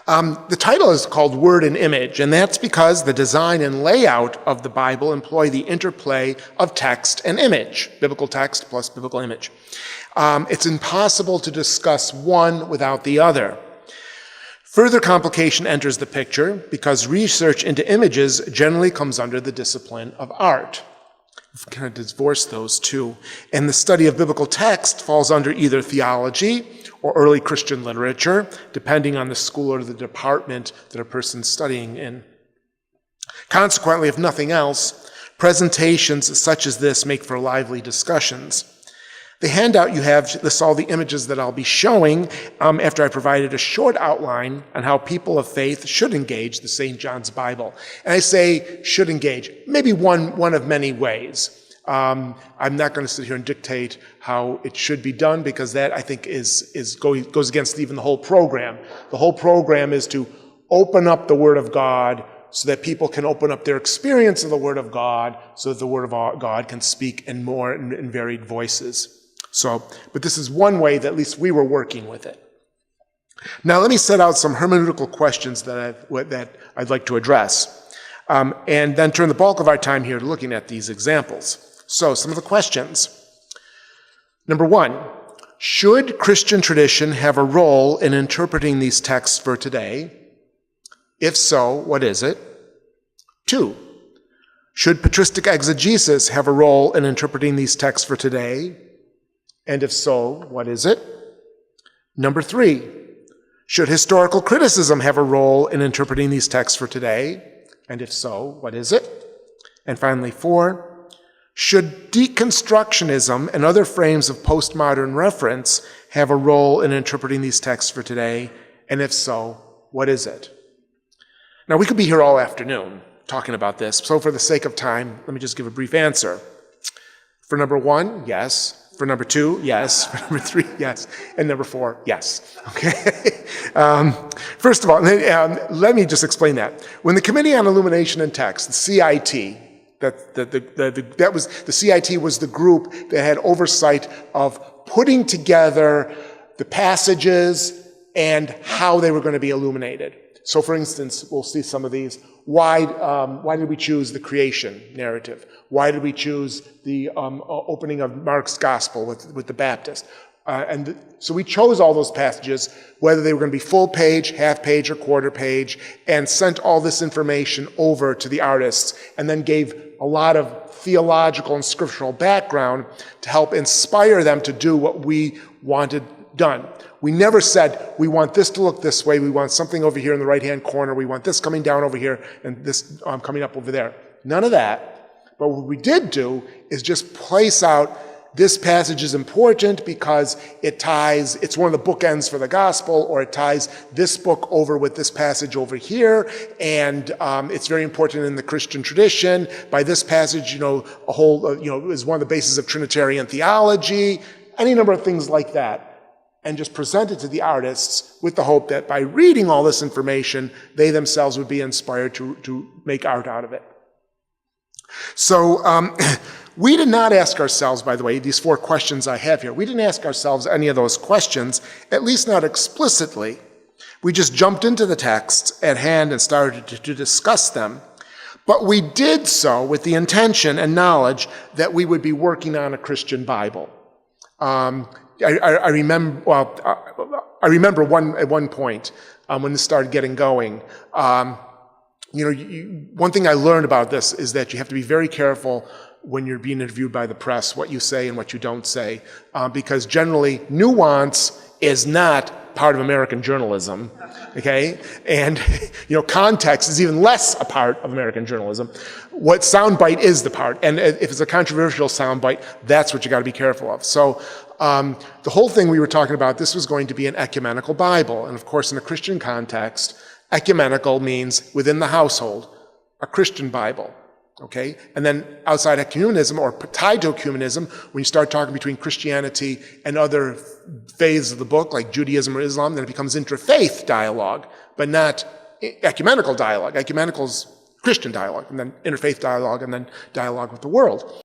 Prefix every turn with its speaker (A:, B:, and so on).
A: The title is called Word and Image, and that's because the design and layout of the Bible employ the interplay of text and image, biblical text plus biblical image. It's impossible to discuss one without the other. Further complication enters the picture because research into images generally comes under the discipline of art. We've kind of divorced those two. And the study of biblical text falls under either theology or early Christian literature, depending on the school or the department that a person's studying in. Consequently, if nothing else, presentations such as this make for lively discussions. The handout you have lists all the images that I'll be showing after I provided a short outline on how people of faith should engage the St. John's Bible. And I say should engage, maybe one of many ways. I'm not going to sit here and dictate how it should be done because that, I think, goes against even the whole program. The whole program is to open up the Word of God so that people can open up their experience of the Word of God so that the Word of God can speak in more and varied voices. But this is one way that at least we were working with it. Now let me set out some hermeneutical questions that I'd like to address, and then turn the bulk of our time here to looking at these examples. So some of the questions. Number one, should Christian tradition have a role in interpreting these texts for today? If so, what is it? Two, should patristic exegesis have a role in interpreting these texts for today? And if so, what is it? Number three, should historical criticism have a role in interpreting these texts for today? And if so, what is it? And finally, four, should deconstructionism and other frames of postmodern reference have a role in interpreting these texts for today? And if so, what is it? Now, we could be here all afternoon talking about this, so for the sake of time, let me just give a brief answer. For number one, yes. For number two, yes. For number three, yes. And number four, yes. Okay? First of all, let me just explain that. When the Committee on Illumination and Text, the CIT, the CIT was the group that had oversight of putting together the passages and how they were going to be illuminated. So, for instance, we'll see some of these. Why did we choose the creation narrative? Why did we choose the opening of Mark's gospel with the Baptist? So we chose all those passages, whether they were going to be full page, half page, or quarter page, and sent all this information over to the artists, and then gave a lot of theological and scriptural background to help inspire them to do what we wanted done. We never said, we want this to look this way, we want something over here in the right-hand corner, we want this coming down over here, and this coming up over there. None of that. But what we did do is just place out, this passage is important because it's one of the bookends for the gospel, or it ties this book over with this passage over here, and it's very important in the Christian tradition. By this passage, is one of the bases of Trinitarian theology, any number of things like that. And just present it to the artists with the hope that by reading all this information, they themselves would be inspired to make art out of it. So we did not ask ourselves, by the way, these four questions I have here, we didn't ask ourselves any of those questions, at least not explicitly. We just jumped into the texts at hand and started to discuss them. But we did so with the intention and knowledge that we would be working on a Christian Bible. I remember at one point when this started getting going. One thing I learned about this is that you have to be very careful when you're being interviewed by the press, what you say and what you don't say, because generally nuance is not part of American journalism, okay? And, context is even less a part of American journalism. What soundbite is the part, and if it's a controversial soundbite, that's what you got to be careful of. So the whole thing we were talking about, this was going to be an ecumenical Bible, and of course in a Christian context, ecumenical means within the household, a Christian Bible. Okay? And then outside ecumenism, or tied to ecumenism, when you start talking between Christianity and other faiths of the book, like Judaism or Islam, then it becomes interfaith dialogue, but not ecumenical dialogue. Ecumenical is Christian dialogue, and then interfaith dialogue, and then dialogue with the world.